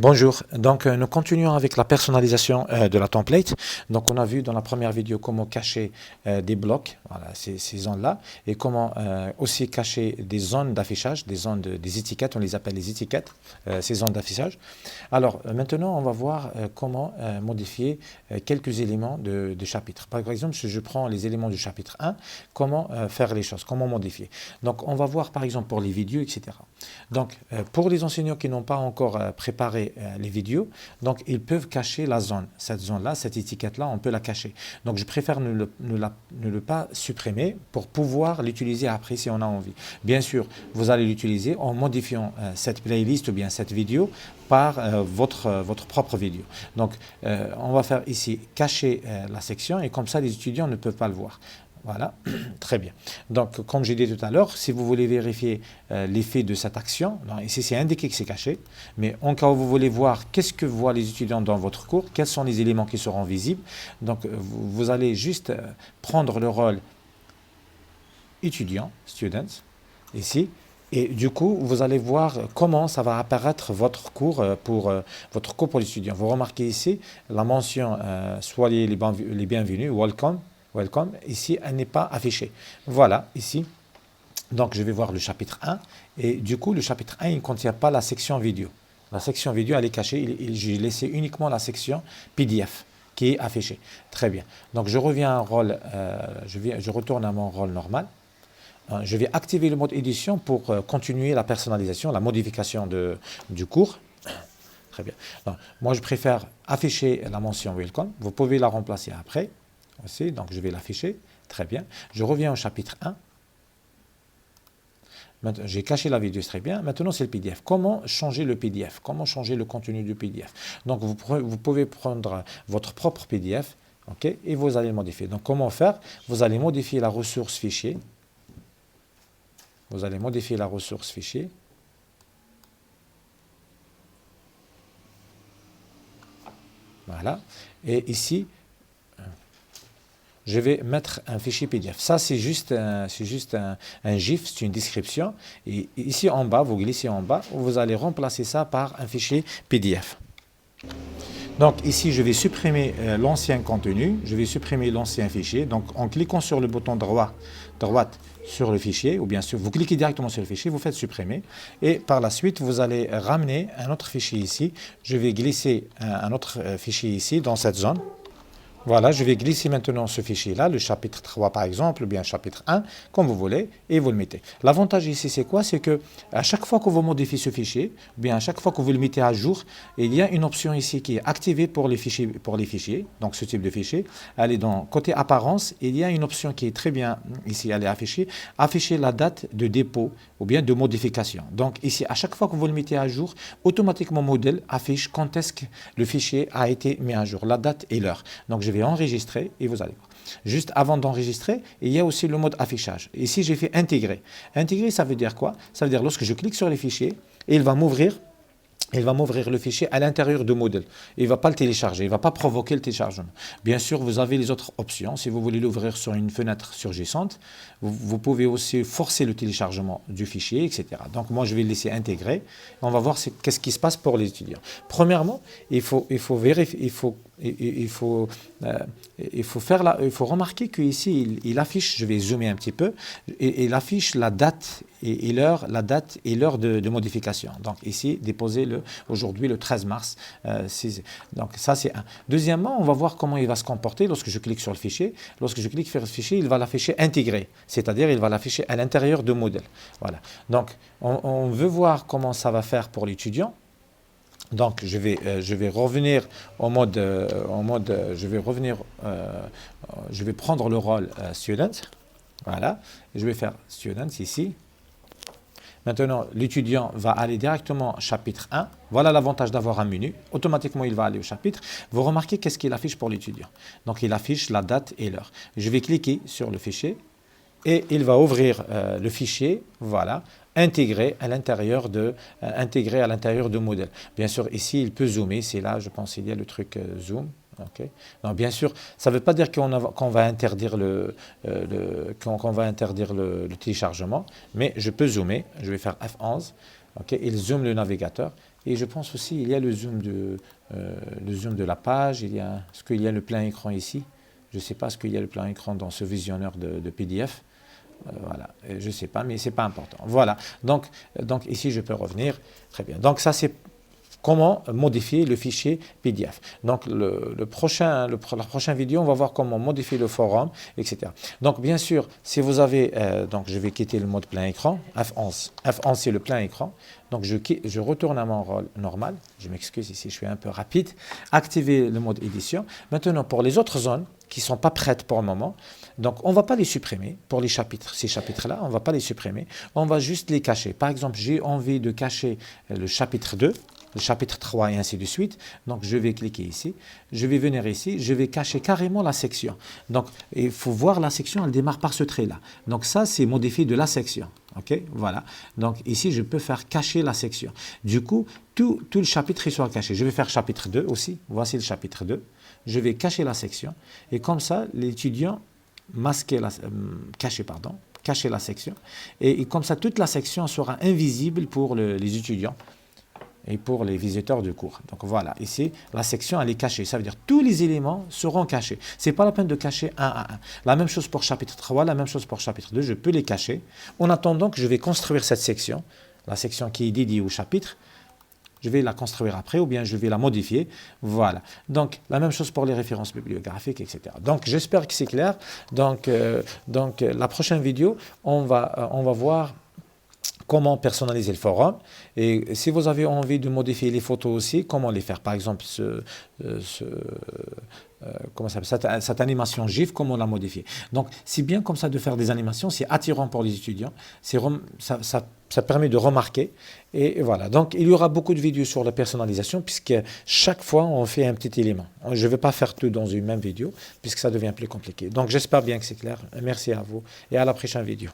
Bonjour, donc nous continuons avec la personnalisation de la template. Donc on a vu dans la première vidéo comment cacher des blocs, voilà, ces zones-là, et comment aussi cacher des zones d'affichage, des étiquettes, on les appelle les étiquettes, ces zones d'affichage. Alors maintenant on va voir comment modifier quelques éléments de chapitre. Par exemple, si je prends les éléments du chapitre 1, comment faire les choses, comment modifier. Donc on va voir par exemple pour les vidéos, etc. Donc pour les enseignants qui n'ont pas encore préparé les vidéos, donc ils peuvent cacher la zone, cette zone-là, cette étiquette-là, on peut la cacher. Donc je préfère ne le pas supprimer pour pouvoir l'utiliser après si on a envie. Bien sûr, vous allez l'utiliser en modifiant cette playlist ou bien cette vidéo par votre propre vidéo. Donc on va faire ici cacher la section et comme ça les étudiants ne peuvent pas le voir. Voilà, très bien. Donc, comme j'ai dit tout à l'heure, si vous voulez vérifier l'effet de cette action, ici c'est indiqué que c'est caché, mais en cas où vous voulez voir qu'est-ce que voient les étudiants dans votre cours, quels sont les éléments qui seront visibles, donc vous allez juste prendre le rôle étudiant, students, ici, et du coup, vous allez voir comment ça va apparaître votre cours pour les étudiants. Vous remarquez ici la mention soyez les bienvenus, welcome. Welcome, ici, elle n'est pas affichée. Voilà, ici, donc je vais voir le chapitre 1, et du coup, le chapitre 1, il ne contient pas la section vidéo. La section vidéo, elle est cachée, j'ai laissé uniquement la section PDF qui est affichée. Très bien. Donc, je reviens à un rôle, je retourne à mon rôle normal. Je vais activer le mode édition pour continuer la personnalisation, la modification du cours. Très bien. Donc, moi, je préfère afficher la mention Welcome. Vous pouvez la remplacer après. Aussi, donc je vais l'afficher, très bien. Je reviens au chapitre 1. J'ai caché la vidéo, très bien. Maintenant, c'est le PDF. Comment changer le PDF? Comment changer le contenu du PDF? Donc, vous pouvez prendre votre propre PDF, ok, et vous allez le modifier. Donc, comment faire? Vous allez modifier la ressource fichier. Vous allez modifier la ressource fichier. Voilà. Et ici, je vais mettre un fichier PDF. Ça, c'est juste un GIF, c'est une description. Et ici en bas, vous glissez en bas, vous allez remplacer ça par un fichier PDF. Donc ici, je vais supprimer l'ancien contenu, je vais supprimer l'ancien fichier. Donc en cliquant sur le bouton droite sur le fichier, ou bien sûr, vous cliquez directement sur le fichier, vous faites supprimer. Et par la suite, vous allez ramener un autre fichier ici. Je vais glisser un autre fichier ici, dans cette zone. Voilà, je vais glisser maintenant ce fichier-là, le chapitre 3 par exemple, ou bien chapitre 1, comme vous voulez, et vous le mettez. L'avantage ici, c'est quoi? C'est que à chaque fois que vous modifiez ce fichier, ou bien à chaque fois que vous le mettez à jour, il y a une option ici qui est activée pour les fichiers, donc ce type de fichier. Elle est dans côté apparence, il y a une option qui est très bien, ici, elle est afficher la date de dépôt, ou bien de modification. Donc ici, à chaque fois que vous le mettez à jour, automatiquement modèle affiche quand est-ce que le fichier a été mis à jour, la date et l'heure. Donc je vais enregistrer et vous allez voir. Juste avant d'enregistrer, il y a aussi le mode affichage. Ici, j'ai fait intégrer. Intégrer, ça veut dire quoi? Ça veut dire lorsque je clique sur les fichiers, il va m'ouvrir le fichier à l'intérieur de modèle. Il ne va pas le télécharger, il ne va pas provoquer le téléchargement. Bien sûr, vous avez les autres options. Si vous voulez l'ouvrir sur une fenêtre surgissante, vous pouvez aussi forcer le téléchargement du fichier, etc. Donc moi, je vais le laisser intégrer. On va voir qu'est-ce qui se passe pour les étudiants. Premièrement, il faut vérifier, il faut remarquer qu'ici, il affiche, je vais zoomer un petit peu, il affiche la date et l'heure de modification. Donc ici, déposé aujourd'hui le 13 mars. Donc ça, c'est un. Deuxièmement, on va voir comment il va se comporter lorsque je clique sur le fichier. Lorsque je clique sur le fichier, il va l'afficher intégré, c'est-à-dire il va l'afficher à l'intérieur de modèle. Voilà. Donc on veut voir comment ça va faire pour l'étudiant. Donc je vais revenir je vais prendre le rôle student, voilà, je vais faire student ici. Maintenant, l'étudiant va aller directement au chapitre 1. Voilà l'avantage d'avoir un menu. Automatiquement, il va aller au chapitre. Vous remarquez qu'est-ce qu'il affiche pour l'étudiant. Donc, il affiche la date et l'heure. Je vais cliquer sur le fichier et il va ouvrir le fichier, voilà, intégré à l'intérieur de modèle. Bien sûr, ici, il peut zoomer. C'est là, je pense, il y a le truc zoom. Okay. Donc, bien sûr, ça ne veut pas dire qu'on va interdire le téléchargement, mais je peux zoomer. Je vais faire F11. Ok, il zoome le navigateur. Et je pense aussi il y a le zoom de la page. Est-ce qu'il y a le plein écran ici? Je ne sais pas ce qu'il y a le plein écran dans ce visionneur de PDF. Voilà, je ne sais pas, mais ce n'est pas important. Voilà, donc ici je peux revenir. Très bien. Donc ça c'est comment modifier le fichier PDF. Donc la prochaine vidéo, on va voir comment modifier le forum, etc. Donc bien sûr, si vous avez, donc je vais quitter le mode plein écran, F11. F11 c'est le plein écran. Donc je retourne à mon rôle normal. Je m'excuse ici, je suis un peu rapide. Activer le mode édition. Maintenant pour les autres zones qui ne sont pas prêtes pour le moment, donc on ne va pas les supprimer pour les chapitres. Ces chapitres-là, on ne va pas les supprimer. On va juste les cacher. Par exemple, j'ai envie de cacher le chapitre 2. Le chapitre 3 et ainsi de suite. Donc, je vais cliquer ici. Je vais venir ici. Je vais cacher carrément la section. Donc, il faut voir la section, elle démarre par ce trait-là. Donc, ça, c'est modifié de la section. OK, voilà. Donc, ici, je peux faire cacher la section. Du coup, tout le chapitre, il sera caché. Je vais faire chapitre 2 aussi. Voici le chapitre 2. Je vais cacher la section. Et comme ça, l'étudiant cacher la section. Et comme ça, toute la section sera invisible pour les étudiants et pour les visiteurs de cours. Donc voilà, ici, la section, elle est cachée. Ça veut dire que tous les éléments seront cachés. Ce n'est pas la peine de cacher un à un. La même chose pour chapitre 3, la même chose pour chapitre 2. Je peux les cacher. En attendant que je vais construire cette section, la section qui est dédiée au chapitre, je vais la construire après ou bien je vais la modifier. Voilà. Donc, la même chose pour les références bibliographiques, etc. Donc, j'espère que c'est clair. Donc, la prochaine vidéo, on va voir comment personnaliser le forum. Et si vous avez envie de modifier les photos aussi, comment les faire? Par exemple, comment ça s'appelle, cette animation GIF, comment la modifier? Donc, c'est bien comme ça de faire des animations, c'est attirant pour les étudiants, ça permet de remarquer. Et voilà, donc il y aura beaucoup de vidéos sur la personnalisation, puisque chaque fois, on fait un petit élément. Je ne vais pas faire tout dans une même vidéo, puisque ça devient plus compliqué. Donc, j'espère bien que c'est clair. Merci à vous et à la prochaine vidéo.